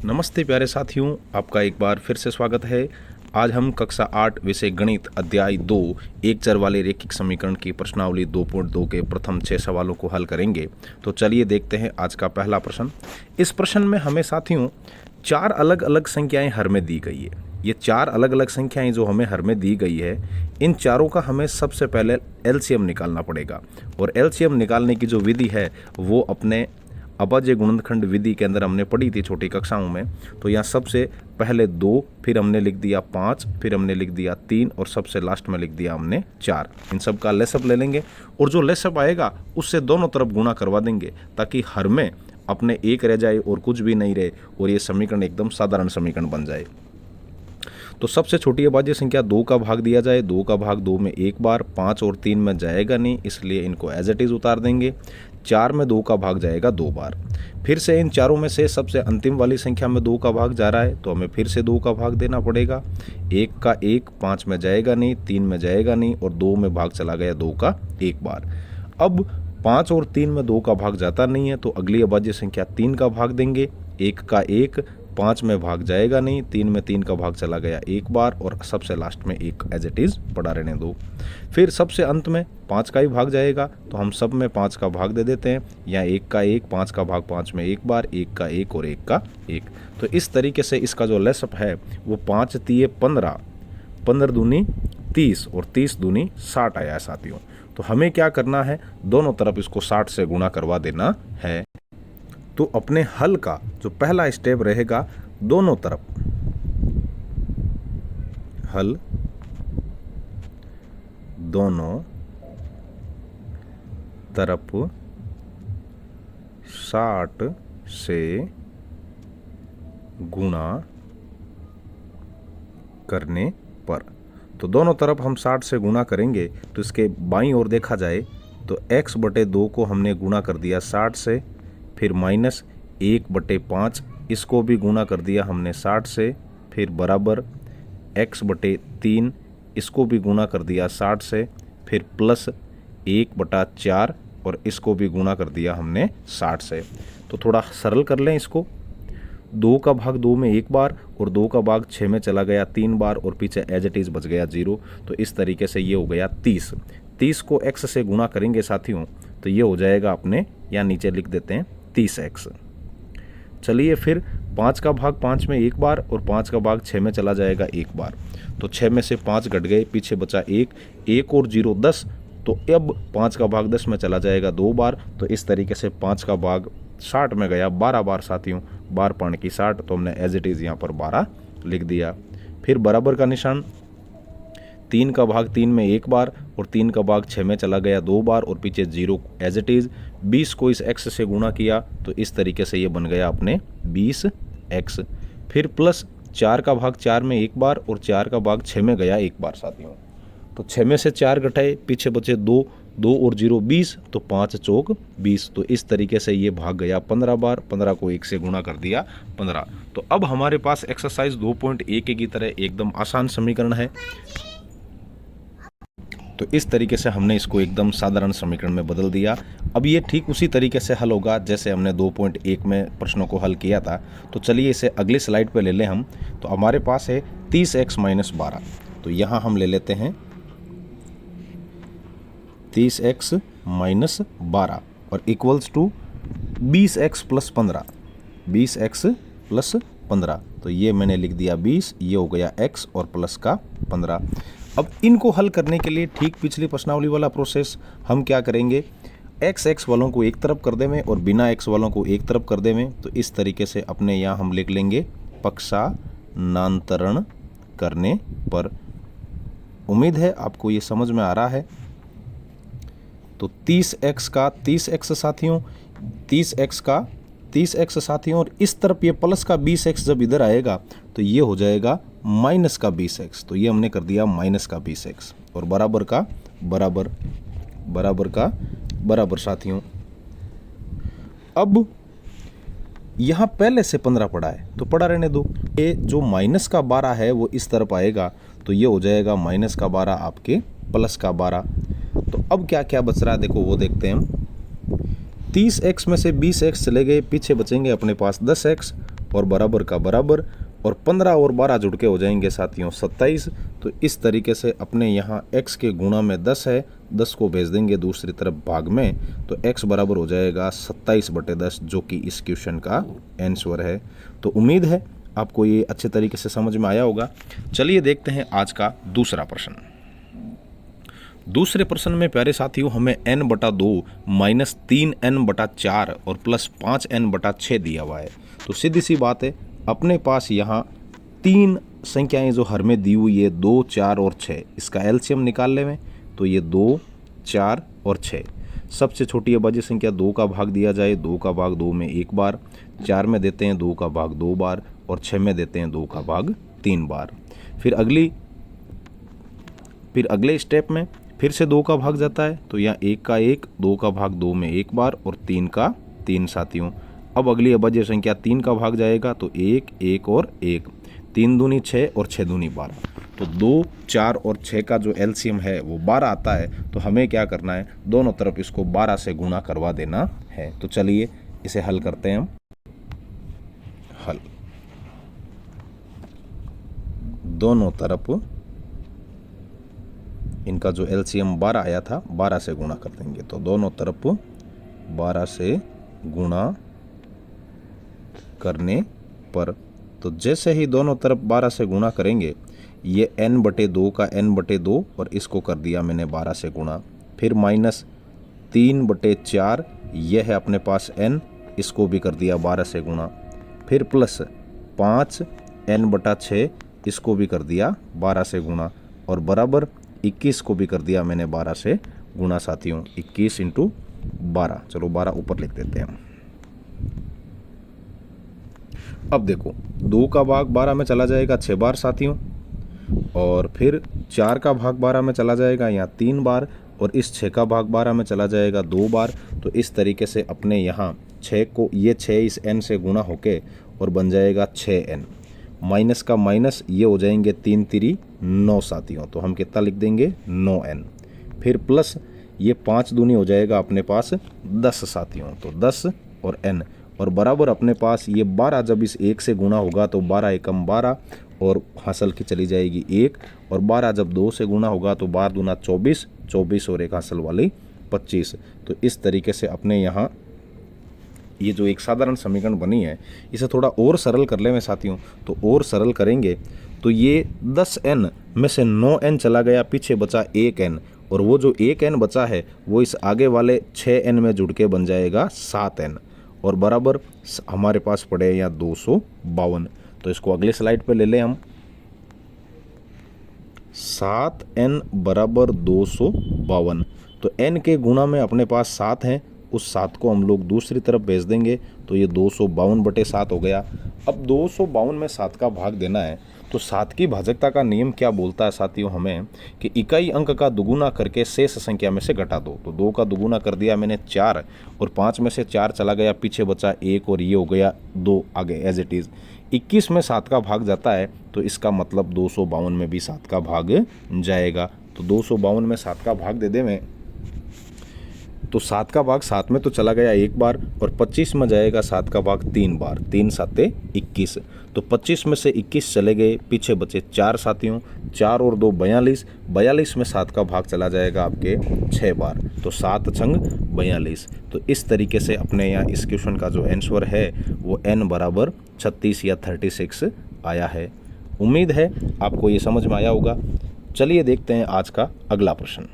नमस्ते प्यारे साथियों, आपका एक बार फिर से स्वागत है। आज हम कक्षा 8 विषय गणित अध्याय 2 एक चर वाले रैखिक समीकरण की प्रश्नावली 2.2 के प्रथम 6 सवालों को हल करेंगे। तो चलिए देखते हैं आज का पहला प्रश्न। इस प्रश्न में हमें साथियों 4 अलग अलग संख्याएं हर में दी गई है। ये 4 अलग अलग संख्याएं जो हमें हर में दी गई है, इन चारों का हमें सबसे पहले एलसीएम निकालना पड़ेगा। और एलसीएम निकालने की जो विधि है वो अपने अभाज्य गुणनखंड विधि के अंदर हमने पढ़ी थी छोटी कक्षाओं में। तो यहाँ सबसे पहले 2, फिर हमने लिख दिया 5, फिर हमने लिख दिया 3 और सबसे लास्ट में लिख दिया हमने 4। इन सब का लेसअप ले लेंगे और जो लेसअप आएगा उससे दोनों तरफ गुणा करवा देंगे ताकि हर में अपने एक रह जाए और कुछ भी नहीं रहे और ये समीकरण एकदम साधारण समीकरण बन जाए। तो सबसे छोटी अभाज्य संख्या 2 का भाग दिया जाए। 2 का भाग 2 में एक बार, 5 और 3 में जाएगा नहीं, इसलिए इनको एज इट इज उतार देंगे। 4 में 2 का भाग जाएगा 2 बार। फिर से इन चारों में से सबसे अंतिम वाली संख्या में 2 का भाग जा रहा है तो हमें फिर से 2 का भाग देना पड़ेगा। 1 का 1, 5 में जाएगा नहीं, 3 में जाएगा नहीं और 2 में भाग चला गया 2 का एक बार। अब 5 और 3 में 2 का भाग जाता नहीं है तो अगली अभाज्य संख्या 3 का भाग देंगे। 1 का 1, 5 में भाग जाएगा नहीं, 3 में 3 का भाग चला गया एक बार और सबसे लास्ट में 1 एज इट इज पड़ा रहने दो। फिर सबसे अंत में 5 का ही भाग जाएगा तो हम सब में 5 का भाग दे देते हैं। यहाँ 1 का 1, 5 का भाग 5 में एक बार, 1 का 1 और 1 का 1। तो इस तरीके से इसका जो लेसअप है वो 5 तिये 15, 15 दूनी 30 और 30 दूनी 60 आया है साथियों। तो हमें क्या करना है, दोनों तरफ इसको 60 से गुणा करवा देना है। तो अपने हल का जो पहला स्टेप रहेगा, दोनों तरफ हल दोनों तरफ 60 से गुणा करने पर। तो दोनों तरफ हम 60 से गुणा करेंगे तो इसके बाईं ओर देखा जाए तो x/2 को हमने गुणा कर दिया 60 से, फिर माइनस 1/5 इसको भी गुणा कर दिया हमने 60 से, फिर बराबर x/3 इसको भी गुणा कर दिया 60 से, फिर प्लस 1/4 और इसको भी गुणा कर दिया हमने 60 से। तो थोड़ा सरल कर लें इसको। 2 का भाग 2 में एक बार और 2 का भाग 6 में चला गया 3 बार और पीछे एज इट इज बच गया 0। तो इस तरीके से ये हो गया 30। 30 को x से गुणा करेंगे साथियों तो ये हो जाएगा अपने, यहाँ नीचे लिख देते हैं 30x। चलिए फिर 5 का भाग 5 में एक बार और 5 का भाग 6 में चला जाएगा एक बार। तो 6 में से 5 घट गए, पीछे बचा 1, 1 और 0 10। तो अब 5 का भाग 10 में चला जाएगा 2 बार। तो इस तरीके से 5 का भाग 60 में गया 12 बार साथियों, 12 पाँच की 60। तो हमने एज इट इज़ यहाँ पर 12 लिख दिया। फिर बराबर का निशान, 3 का भाग 3 में एक बार और 3 का भाग 6 में चला गया 2 बार और पीछे 0 एज इट इज़। 20 को इस x से गुणा किया तो इस तरीके से ये बन गया अपने 20x। फिर प्लस 4 का भाग 4 में एक बार और 4 का भाग 6 में गया एक बार साथियों। तो 6 में से 4 घटाए, पीछे बचे 2, 2 और 0 20, तो 5 चौक 20। तो इस तरीके से ये भाग गया 15 बार। 15 को 1 से गुणा कर दिया 15। तो अब हमारे पास एक्सरसाइज 2.1 की तरह एकदम आसान समीकरण है। तो इस तरीके से हमने इसको एकदम साधारण समीकरण में बदल दिया। अब ये ठीक उसी तरीके से हल होगा जैसे हमने 2.1 में प्रश्नों को हल किया था। तो चलिए इसे अगली स्लाइड पे ले लें हम। तो हमारे पास है 30x - 12। तो यहाँ हम ले लेते हैं 30x - 12 और इक्वल्स टू 20x + 15। 20x + 15। तो ये मैंने लिख दिया 20, ये हो गया x और प्लस का 15। अब इनको हल करने के लिए ठीक पिछली प्रश्नावली वाला प्रोसेस हम क्या करेंगे, x वालों को एक तरफ कर देवें और बिना x वालों को एक तरफ कर देवें। तो इस तरीके से अपने यहाँ हम लिख लेंगे पक्षांतरण करने पर। उम्मीद है आपको ये समझ में आ रहा है। तो 30x का 30x साथियों, 30x का 30x साथियों और इस तरफ ये प्लस का 20x जब इधर आएगा तो ये हो जाएगा माइनस का 20x। तो ये हमने कर दिया माइनस का 20x और बराबर का बराबर, बराबर का बराबर साथियों। अब यहाँ पहले से 15 पड़ा है तो पड़ा रहने दो। ये जो माइनस का 12 है वो इस तरफ आएगा तो ये हो जाएगा माइनस का 12 आपके प्लस का 12। तो अब क्या क्या बच रहा है देखो वो देखते हैं हम। 30x में से 20x चले गए, पीछे बचेंगे अपने पास 10x और बराबर का बराबर, और 15 और 12 जुड़ के हो जाएंगे साथियों 27। तो इस तरीके से अपने यहाँ x के गुणा में 10 है, 10 को भेज देंगे दूसरी तरफ भाग में, तो x बराबर हो जाएगा 27/10, जो कि इस क्वेश्चन का आंसर है। तो उम्मीद है आपको ये अच्छे तरीके से समझ में आया होगा। चलिए देखते हैं आज का दूसरा प्रश्न। दूसरे प्रश्न में प्यारे साथियों हमें n/2 माइनस 3n/4 और प्लस 5n/6 दिया हुआ है। तो सीधी सी बात है, अपने पास यहाँ तीन संख्याएं जो हर में दी हुई है 2, 4 और 6, इसका एलसीएम निकाल ले में, तो ये 2, 4 और 6। सबसे छोटी अभाज्य संख्या 2 का भाग दिया जाए, 2 का भाग 2 में एक बार, 4 में देते हैं 2 का भाग 2 बार, और 6 में देते हैं 2 का भाग 3 बार। फिर अगले स्टेप में फिर से 2 का भाग जाता है, तो यहाँ 1 का 1, 2 का भाग 2 में एक बार, और 3 का 3 साथियों। अब अगली अभाज्य संख्या 3 का भाग जाएगा, तो 1, 1 और 1, 3 दूनी 6 और 6 दूनी 12। तो 2, 4 और 6 का जो एलसीएम है वो 12 आता है। तो हमें क्या करना है, दोनों तरफ इसको 12 से गुणा करवा देना है। तो चलिए इसे हल करते हैं हम। हल, दोनों तरफ इनका जो एलसीएम 12 आया था 12 से गुणा कर देंगे। तो दोनों तरफ 12 से गुणा करने पर, तो जैसे ही दोनों तरफ 12 से गुणा करेंगे, ये n/2 का n/2 और इसको कर दिया मैंने 12 से गुणा। फिर माइनस 3/4, यह है अपने पास n, इसको भी कर दिया 12 से गुणा। फिर प्लस 5n/6, इसको भी कर दिया 12 से गुणा, और बराबर 21 को भी कर दिया मैंने 12 से गुणा साथियों। 21 × 12, चलो 12 ऊपर लिख देते हैं हम। अब देखो 2 का भाग 12 में चला जाएगा 6 बार साथियों, और फिर 4 का भाग 12 में चला जाएगा यहाँ 3 बार, और इस 6 का भाग 12 में चला जाएगा 2 बार। तो इस तरीके से अपने यहाँ 6 को, ये 6 इस n से गुणा होके और बन जाएगा 6n, माइनस का माइनस, ये हो जाएंगे 3 3 9 साथियों। तो हम कितना लिख देंगे 9n। फिर प्लस ये 5 दूनी हो जाएगा अपने पास 10 साथियों, तो 10 और n, और बराबर अपने पास ये 12 जब इस 1 से गुणा होगा तो 12 एकम 12, और हासिल की चली जाएगी 1, और 12 जब 2 से गुणा होगा तो 12 दूना 24, 24 और एक हासिल वाली 25। तो इस तरीके से अपने यहाँ ये जो एक साधारण समीकरण बनी है, इसे थोड़ा और सरल कर ले में साथियों। तो और सरल करेंगे तो ये 10n में से 9n चला गया, पीछे बचा 1n, और वो जो 1n बचा है वो इस आगे वाले 6n में जुड़ के बन जाएगा 7n, और बराबर हमारे पास पड़े यहाँ 252। तो इसको अगले स्लाइड पे ले लें हम। 7n बराबर 252। तो n के गुणा में अपने पास 7 हैं, उस 7 को हम लोग दूसरी तरफ भेज देंगे, तो ये 252/7 हो गया। अब 252 में 7 का भाग देना है, तो 7 की भाजकता का नियम क्या बोलता है साथियों हमें, कि इकाई अंक का दुगुना करके शेष संख्या में से घटा दो। तो 2 का दुगुना कर दिया मैंने 4, और 5 में से 4 चला गया, पीछे बचा 1, और ये हो गया 2 आगे एज इट इज़। 21 में 7 का भाग जाता है, तो इसका मतलब 252 में भी 7 का भाग जाएगा। तो 252 में 7 का भाग दे दे में, तो 7 का भाग 7 में तो चला गया एक बार, और 25 में जाएगा 7 का भाग 3 बार, 3 7 21। तो 25 में से 21 चले गए, पीछे बचे 4 साथियों, 4 और 2 42, 42 में 7 का भाग चला जाएगा आपके 6 बार, तो 7 छंग 42। तो इस तरीके से अपने यहाँ इस क्वेश्चन का जो आंसर है वो n बराबर 36 या 36 आया है। उम्मीद है आपको ये समझ में आया होगा। चलिए देखते हैं आज का अगला प्रश्न।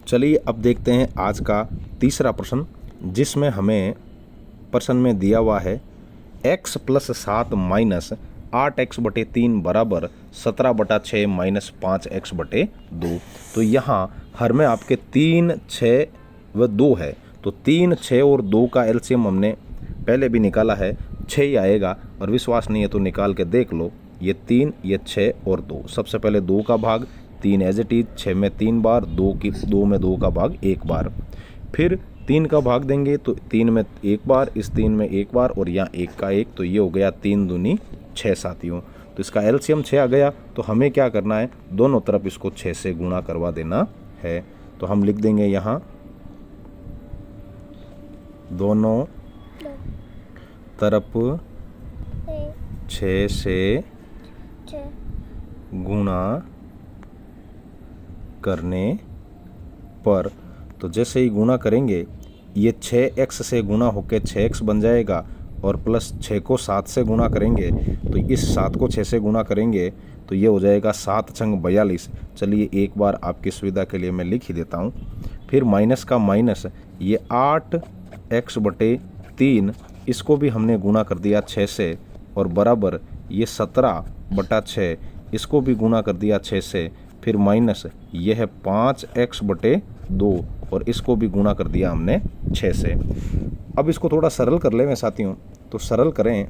चलिए अब देखते हैं आज का तीसरा प्रश्न, जिसमें हमें प्रश्न में दिया हुआ है x + 7 - 8x/3 बराबर 17/6 - 5x/2। तो यहाँ हर में आपके 3, 6 व 2 है। तो 3, 6 और 2 का एलसीएम हमने पहले भी निकाला है, 6 ही आएगा, और विश्वास नहीं है तो निकाल के देख लो। ये 3, ये 6 और 2। सबसे पहले 2 का भाग 3 एज इट इज, 6 में 3 बार, 2 में 2 का भाग 1 बार। फिर 3 का भाग देंगे तो 3 में 1 बार, इस 3 में 1 बार, और यहाँ 1 का 1, तो ये हो गया 3 दूनी 6 साथियों। तो इसका एलसीएम 6 आ गया। तो हमें क्या करना है, दोनों तरफ इसको 6 से गुणा करवा देना है। तो हम लिख देंगे यहाँ दोनों तरफ 6 से गुणा करने पर, तो जैसे ही गुणा करेंगे ये 6x से गुणा होकर 6x बन जाएगा और प्लस 6 को 7 से गुणा करेंगे तो इस 7 को 6 से गुणा करेंगे तो ये हो जाएगा 7 छंग 42। चलिए एक बार आपकी सुविधा के लिए मैं लिख ही देता हूँ। फिर माइनस का माइनस, ये 8x/3 इसको भी हमने गुणा कर दिया 6 से, और बराबर ये 17/6 इसको भी गुणा कर दिया 6 से। फिर माइनस ये है 5x/2 और इसको भी गुणा कर दिया हमने 6 से। अब इसको थोड़ा सरल कर ले मैं साथियों, तो सरल करें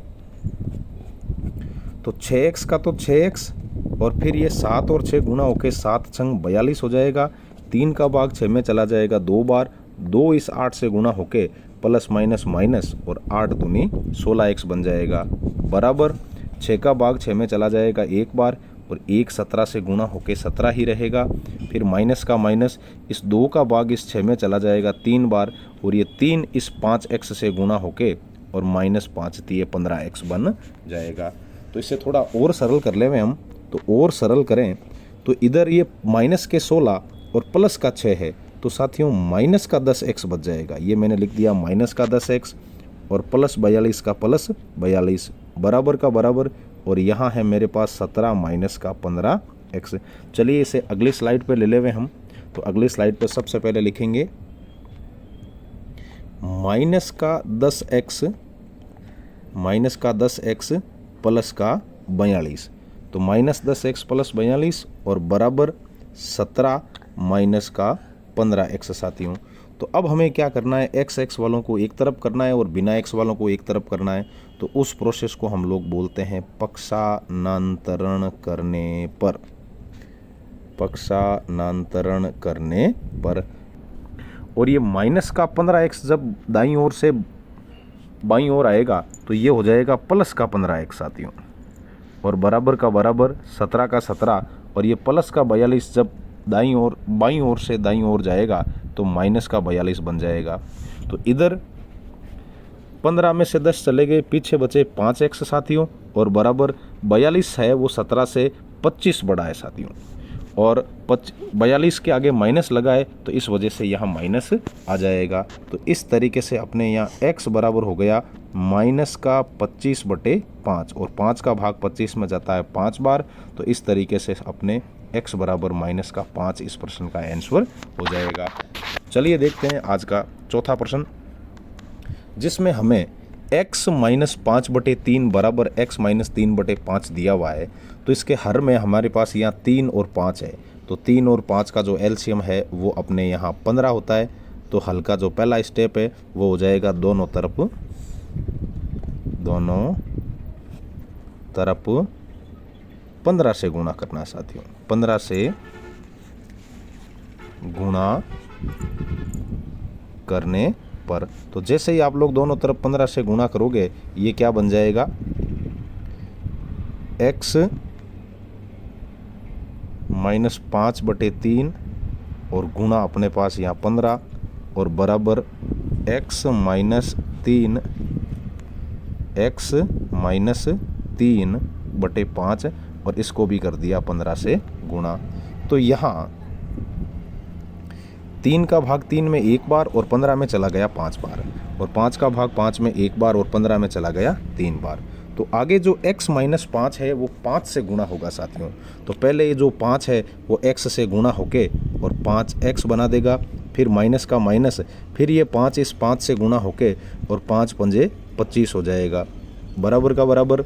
तो 6x का तो 6x और फिर ये 7 और 6 गुणा होके 7 छंग 42 हो जाएगा। 3 का भाग 6 में चला जाएगा 2 बार, 2 इस 8 से गुणा होके प्लस माइनस माइनस और 8 दूनी 16x बन जाएगा, बराबर 6 का भाग 6 में चला जाएगा 1 बार और 1 17 से गुणा होके 17 ही रहेगा। फिर माइनस का माइनस, इस 2 का भाग इस 6 में चला जाएगा 3 बार और ये 3 इस 5x से गुणा होके और माइनस 5 3 15x बन जाएगा। तो इसे थोड़ा और सरल कर लें हम, तो और सरल करें तो इधर ये माइनस के 16 और प्लस का 6 है, तो साथियों माइनस का 10x बच जाएगा। ये मैंने लिख दिया माइनस का 10x और प्लस 42 का प्लस 42 बराबर का बराबर, और यहाँ है मेरे पास 17 माइनस का 15x। चलिए इसे अगली स्लाइड पे ले लेवे हम। तो अगली स्लाइड पे सबसे पहले लिखेंगे माइनस का 10x प्लस का 42, तो माइनस 10x प्लस 42 और बराबर 17 माइनस का 15x साथियों। तो अब हमें क्या करना है, x वालों को एक तरफ करना है और बिना x वालों को एक तरफ करना है। तो उस प्रोसेस को हम लोग बोलते हैं पक्षांतरण करने पर, पक्षांतरण करने पर। और ये माइनस का 15x जब दाईं ओर से बाईं ओर आएगा तो ये हो जाएगा प्लस का 15x साथियों, और बराबर का बराबर 17 का 17 और ये प्लस का 42 जब दाईं ओर बाईं ओर से दाईं ओर जाएगा तो माइनस का 42 बन जाएगा। तो इधर 15 में से 10 चले गए, पीछे बचे 5x साथियों, और बराबर 42 है वो 17 से 25 बड़ा है साथियों, और 42 के आगे माइनस लगा है तो इस वजह से यहाँ माइनस आ जाएगा। तो इस तरीके से अपने यहाँ x बराबर हो गया माइनस का 25/5 और 5 का भाग 25 में जाता है 5 बार। तो इस तरीके से अपने x बराबर माइनस का 5 इस प्रश्न का आंसर हो जाएगा। चलिए देखते हैं आज का चौथा प्रश्न, जिसमें हमें x माइनस 5/3 बराबर x माइनस 3/5 दिया हुआ है। तो इसके हर में हमारे पास यहाँ 3 और 5 है, तो 3 और 5 का जो एलसीएम है वो अपने यहाँ 15 होता है। तो हल का जो पहला स्टेप है वो हो जाएगा दोनों तरफ 15 से गुणा करना साथियों, 15 से गुणा करने पर। तो जैसे ही आप लोग दोनों तरफ 15 से गुणा करोगे ये क्या बन जाएगा, x माइनस 5/3 और गुणा अपने पास यहाँ 15 और बराबर x माइनस 3/5 और इसको भी कर दिया 15 से गुणा। तो यहाँ 3 का भाग 3 में 1 बार और 15 में चला गया 5 बार, और 5 का भाग 5 में 1 बार और 15 में चला गया 3 बार। तो आगे जो x माइनस 5 है वो 5 से गुणा होगा साथियों। तो पहले ये जो 5 है वो x से गुणा होके और 5x बना देगा, फिर माइनस का माइनस, फिर ये 5 इस 5 से गुणा होके और 5 पंजे 25 हो जाएगा, बराबर का बराबर।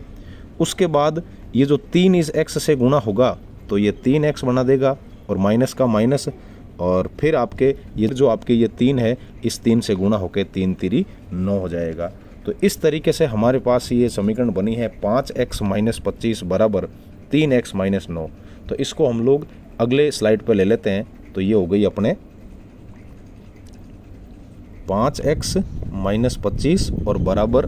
उसके बाद ये जो 3 इस x से गुणा होगा तो ये 3x बना देगा और माइनस का माइनस, और फिर आपके ये जो आपके ये 3 है इस 3 से गुणा होके 3 3 9 हो जाएगा। तो इस तरीके से हमारे पास ये समीकरण बनी है 5x माइनस 25 बराबर 3x माइनस 9। तो इसको हम लोग अगले स्लाइड पर ले लेते हैं। तो ये हो गई अपने 5x माइनस 25 और बराबर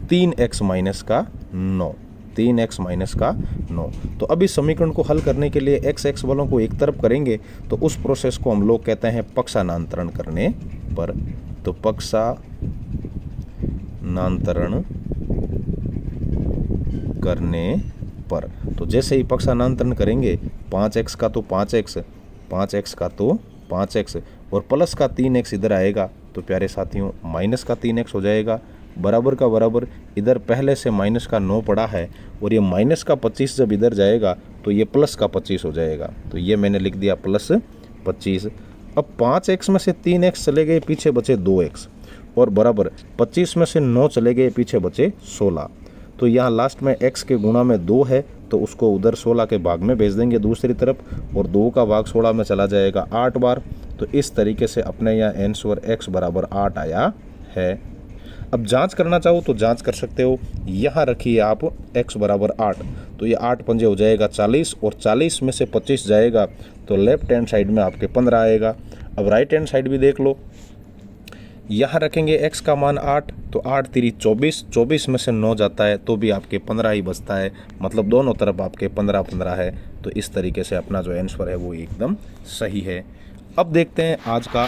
3x माइनस का 9, 3x माइनस का 9। तो अब इस समीकरण को हल करने के लिए x वालों को एक तरफ करेंगे तो उस प्रोसेस को हम लोग कहते हैं पक्षांतरण करने पर। तो पक्षांतरण करने पर। तो जैसे ही पक्षांतरण करेंगे 5x का तो 5x, 5x का तो 5x और प्लस का 3x इधर आएगा, तो प्यारे साथियों माइनस का 3x हो जाएगा, बराबर का बराबर। इधर पहले से माइनस का 9 पड़ा है और ये माइनस का 25 जब इधर जाएगा तो ये प्लस का 25 हो जाएगा, तो ये मैंने लिख दिया प्लस 25। अब 5x में से 3x चले गए, पीछे बचे 2x और बराबर 25 में से 9 चले गए, पीछे बचे 16। तो यहाँ लास्ट में x के गुणा में 2 है तो उसको उधर 16 के भाग में भेज देंगे दूसरी तरफ, और 2 का भाग 16 में चला जाएगा 8 बार। तो इस तरीके से अपने यहाँ आंसर x बराबर 8 आया है। अब जांच करना चाहो तो जांच कर सकते हो, यहाँ रखिए आप x बराबर 8, तो ये 8 पंजे हो जाएगा 40 और 40 में से 25 जाएगा तो लेफ्ट हैंड साइड में आपके 15 आएगा। अब राइट हैंड साइड भी देख लो, यहाँ रखेंगे x का मान 8 तो 8 3 24, 24 में से 9 जाता है तो भी आपके 15 ही बचता है, मतलब दोनों तरफ आपके 15 15 है। तो इस तरीके से अपना जो आंसर है वो एकदम सही है। अब देखते हैं आज का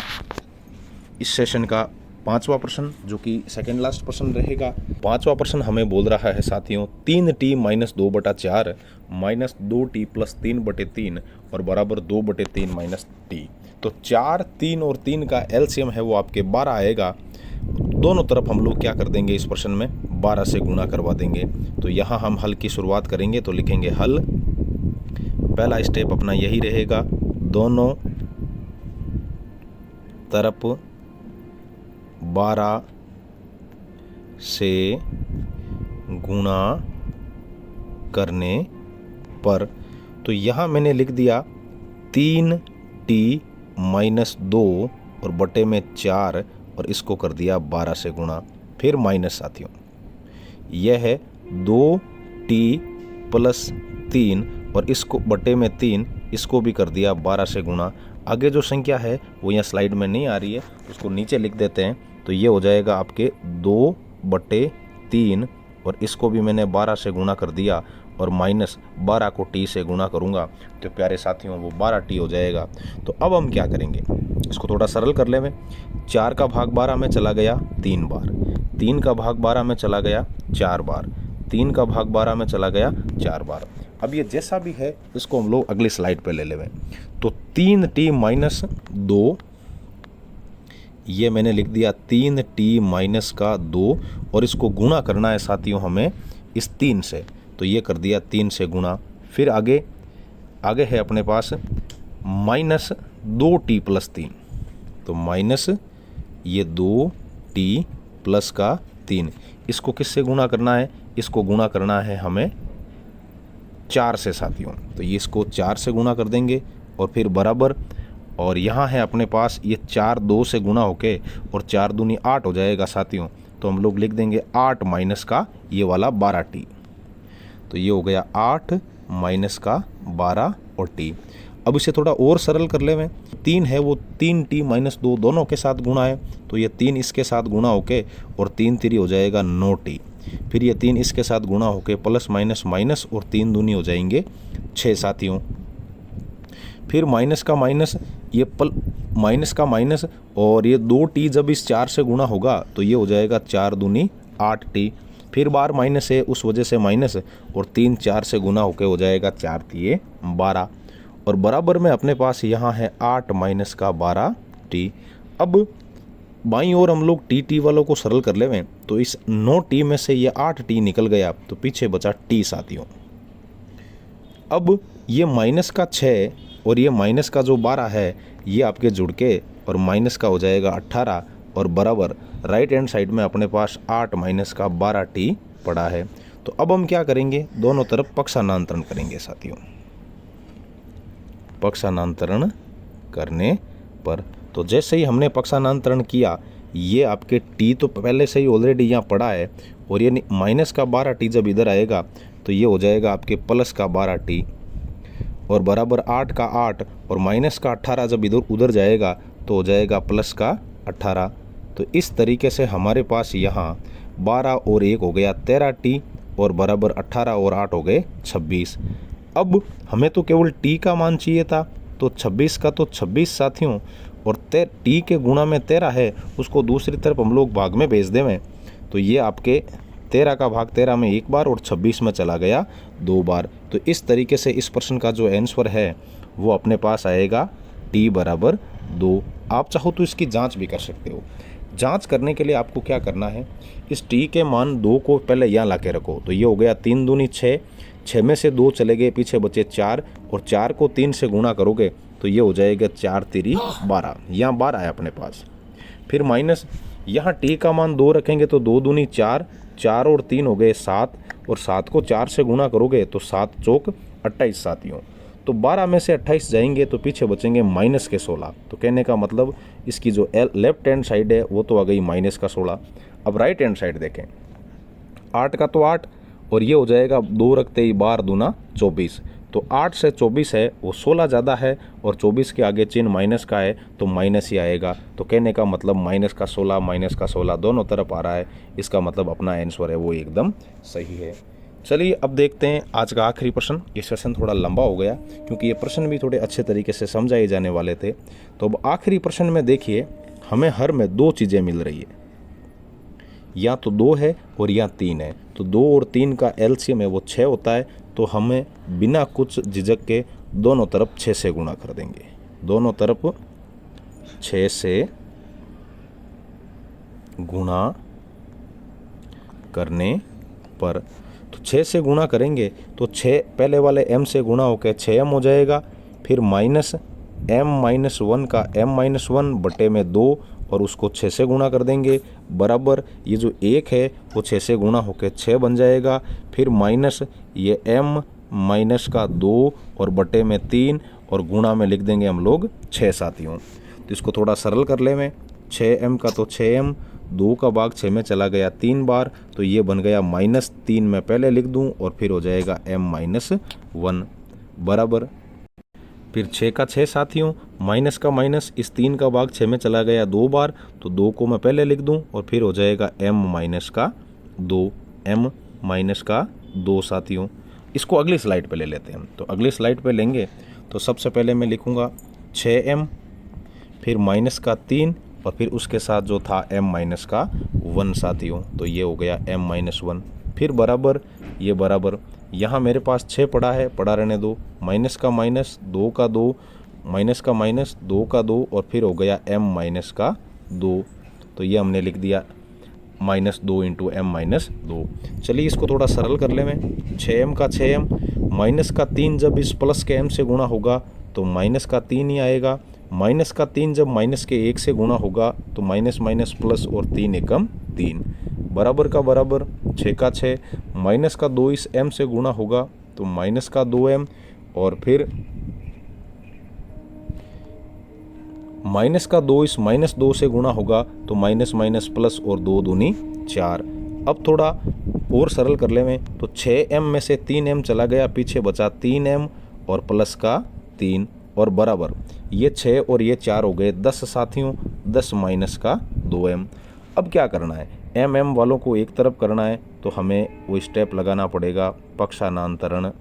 इस सेशन का 5वां प्रश्न, जो कि सेकेंड लास्ट प्रश्न रहेगा। 5वां प्रश्न हमें बोल रहा है साथियों 3t minus 2/4 minus 2t plus 3/3 और बराबर 2/3 माइनस t। तो 4, 3 और 3 का एलसीएम है वो आपके 12 आएगा। दोनों तरफ हम लोग क्या कर देंगे, इस प्रश्न में 12 से गुणा करवा देंगे। तो यहाँ हम हल की शुरुआत करेंगे, तो लिखेंगे हल। पहला स्टेप अपना यही रहेगा, दोनों तरफ 12 से गुणा करने पर। तो यहाँ मैंने लिख दिया 3t माइनस 2 और बटे में 4 और इसको कर दिया 12 से गुणा, फिर माइनस साथियों यह है 2t प्लस 3 और इसको बटे में 3, इसको भी कर दिया 12 से गुणा। आगे जो संख्या है वो यहाँ स्लाइड में नहीं आ रही है, उसको नीचे लिख देते हैं। तो ये हो जाएगा आपके 2/3 और इसको भी मैंने 12 से गुणा कर दिया और माइनस 12 को t से गुणा करूंगा तो प्यारे साथियों वो 12t हो जाएगा। तो अब हम क्या करेंगे, इसको थोड़ा सरल कर लें। 4 का भाग 12 में चला गया 3 बार, 3 का भाग 12 में चला गया 4 बार, 3 का भाग 12 में चला गया 4 बार। अब ये जैसा भी है इसको हम लोग अगली स्लाइड पे ले लेंगे। तो 3t माइनस 2, ये मैंने लिख दिया 3t माइनस का 2 और इसको गुणा करना है साथियों हमें इस 3 से, तो ये कर दिया 3 से गुणा। फिर आगे है अपने पास माइनस 2t प्लस 3, तो माइनस ये 2t प्लस का 3, इसको किससे गुणा करना है, इसको गुणा करना है हमें 4 से साथियों। तो ये इसको 4 से गुणा कर देंगे और फिर बराबर, और यहाँ है अपने पास ये 4 2 से गुणा होके और 4 दूनी 8 हो जाएगा साथियों। तो हम लोग लिख देंगे 8 माइनस का ये वाला 12t, तो ये हो गया 8 माइनस का 12 और t। अब इसे थोड़ा और सरल कर ले, 3 है वो 3t माइनस 2 दोनों के साथ गुणा है, तो ये 3 इसके साथ गुणा होके और 3 3 हो जाएगा 9t। फिर ये 3 इसके साथ गुणा होके प्लस माइनस माइनस और 3 दूनी हो जाएंगे 6 साथियों। फिर माइनस का माइनस, ये माइनस का माइनस और ये 2t जब इस 4 से गुणा होगा तो ये हो जाएगा 4 दूनी 8t। फिर बार माइनस है उस वजह से माइनस, और 3 4 से गुना होके हो जाएगा 4 3 12 और बराबर में अपने पास यहाँ है 8 माइनस का 12t। अब बाईं ओर हम लोग टी वालों को सरल कर लेवें, तो इस 9t में से ये 8t निकल गया तो पीछे बचा t साथियों। अब ये माइनस का 6 और ये माइनस का जो 12 है ये आपके जुड़ के और माइनस का हो जाएगा 18 और बराबर राइट हैंड साइड में अपने पास 8 माइनस का 12t पड़ा है। तो अब हम क्या करेंगे, दोनों तरफ पक्षांतरण करेंगे साथियों। पक्षांतरण करने पर तो जैसे ही हमने पक्षांतरण किया, ये आपके t तो पहले से ही ऑलरेडी यहाँ पड़ा है और ये माइनस का 12t जब इधर आएगा तो ये हो जाएगा आपके प्लस का 12t और बराबर 8 का 8 और माइनस का 18 जब इधर उधर जाएगा तो हो जाएगा प्लस का 18। तो इस तरीके से हमारे पास यहाँ 12 और 1 हो गया 13t और बराबर 18 और 8 हो गए 26। अब हमें तो केवल t का मान चाहिए था, तो 26 का तो 26 साथियों और t के गुणा में 13 है, उसको दूसरी तरफ हम लोग भाग में भेज देवें तो ये आपके 13 का भाग 13 में एक बार और 26 में चला गया 2 बार। तो इस तरीके से इस प्रश्न का जो आंसर है वो अपने पास आएगा t बराबर 2। आप चाहो तो इसकी जांच भी कर सकते हो। जांच करने के लिए आपको क्या करना है, इस t के मान 2 को पहले यहाँ ला के रखो। तो ये हो गया 3 दूनी 6, 6 में से 2 चले गए, पीछे बचे 4 और 4 को 3 से गुणा करोगे तो ये हो जाएगा 4 तिरी 12, यहाँ 12 आया अपने पास। फिर माइनस यहाँ t का मान 2 रखेंगे तो 2 दूनी 4, 4 और 3 हो गए 7 और 7 को 4 से गुणा करोगे तो 7 चौक 28 साथियों। तो 12 में से 28 जाएंगे तो पीछे बचेंगे माइनस के 16। तो कहने का मतलब इसकी जो लेफ्ट हैंड साइड है वो तो आ गई माइनस का 16। अब राइट हैंड साइड देखें, 8 का तो 8 और ये हो जाएगा 2 रखते ही 12 दूना 24। तो 8 से 24 है वो 16 ज़्यादा है और 24 के आगे चिन्ह माइनस का है तो माइनस ही आएगा। तो कहने का मतलब माइनस का 16 दोनों तरफ आ रहा है, इसका मतलब अपना आंसर है वो एकदम सही है। चलिए अब देखते हैं आज का आखिरी प्रश्न। ये सेशन थोड़ा लंबा हो गया क्योंकि ये प्रश्न भी थोड़े अच्छे तरीके से समझाए जाने वाले थे। तो अब आखिरी प्रश्न में देखिए, हमें हर में 2 चीज़ें मिल रही है, या तो 2 है और या 3 है। तो 2 और 3 का एलसीएम है वो 6 होता है। तो हमें बिना कुछ झिझक के दोनों तरफ 6 से गुणा कर देंगे। दोनों तरफ 6 से गुणा करने पर, तो 6 से गुणा करेंगे तो 6 पहले वाले m से गुणा होकर 6m हो जाएगा। फिर माइनस m-1 का m-1 बटे में 2 और उसको 6 से गुणा कर देंगे, बराबर ये जो 1 है वो 6 से गुणा होकर 6 बन जाएगा। फिर माइनस ये m माइनस का 2 और बटे में 3 और गुणा में लिख देंगे हम लोग 6 साथियों। तो इसको थोड़ा सरल कर ले में, 6m का तो 6m, 2 का भाग 6 में चला गया 3 बार तो ये बन गया -3 में पहले लिख दूं और फिर हो जाएगा m-1 बराबर। फिर 6 का 6 साथियों, माइनस का माइनस, इस 3 का भाग 6 में चला गया 2 बार तो 2 को मैं पहले लिख दूं और फिर हो जाएगा m-2 साथियों। इसको अगली स्लाइड पे ले लेते हैं। तो अगली स्लाइड पे लेंगे तो सबसे पहले मैं लिखूंगा 6m, फिर माइनस का 3 और फिर उसके साथ जो था m-1 साथियों। तो ये हो गया m-1, फिर बराबर, ये बराबर, यहाँ मेरे पास 6 पड़ा है, पड़ा रहने दो, माइनस का माइनस, 2 का 2, माइनस का माइनस, 2 का 2 और फिर हो गया m-2। तो ये हमने लिख दिया -2 × m-2। चलिए इसको थोड़ा सरल कर ले में, 6m का 6m, माइनस का 3 जब इस प्लस के m से गुणा होगा तो माइनस का 3 ही आएगा, माइनस का 3 जब माइनस के 1 से गुणा होगा तो माइनस माइनस प्लस और 3 एकम 3, बराबर का बराबर, 6 का 6, माइनस का 2 इस m से गुणा होगा तो माइनस का 2m और फिर माइनस का 2 इस -2 से गुणा होगा तो माइनस माइनस प्लस और 2 दूनी 4। अब थोड़ा और सरल कर ले में, तो 6m में से 3m चला गया, पीछे बचा 3m और प्लस का 3 और बराबर, ये 6 और ये 4 हो गए 10 साथियों, 10 माइनस का 2m। अब क्या करना है, m वालों को एक तरफ करना है तो हमें वो स्टेप लगाना पड़ेगा पक्षांतरण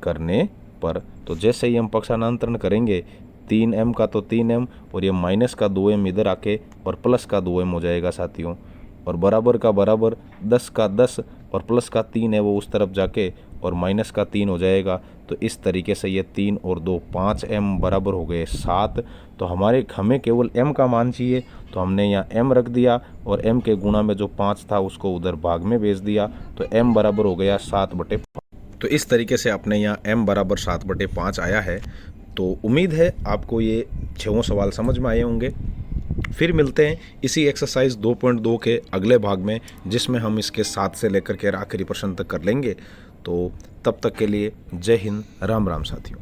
करने पर। तो जैसे ही हम पक्षांतरण करेंगे 3m का तो 3m और ये माइनस का 2m इधर आके और प्लस का 2m हो जाएगा साथियों, और बराबर का बराबर, 10 का 10 और प्लस का 3 है वो उस तरफ जाके और माइनस का 3 हो जाएगा। तो इस तरीके से ये 3 और 2 5m बराबर हो गए 7। तो हमें केवल m का मान चाहिए तो हमने यहाँ m रख दिया और m के गुणा में जो 5 था उसको उधर भाग में भेज दिया तो m बराबर हो गया 7/5। तो इस तरीके से अपने यहाँ m बराबर 7/5 आया है। तो उम्मीद है आपको ये 6 सवाल समझ में आए होंगे। फिर मिलते हैं इसी एक्सरसाइज 2.2 के अगले भाग में, जिसमें हम इसके 7 से लेकर के आखिरी प्रश्न तक कर लेंगे। तो तब तक के लिए जय हिंद, राम राम साथियों।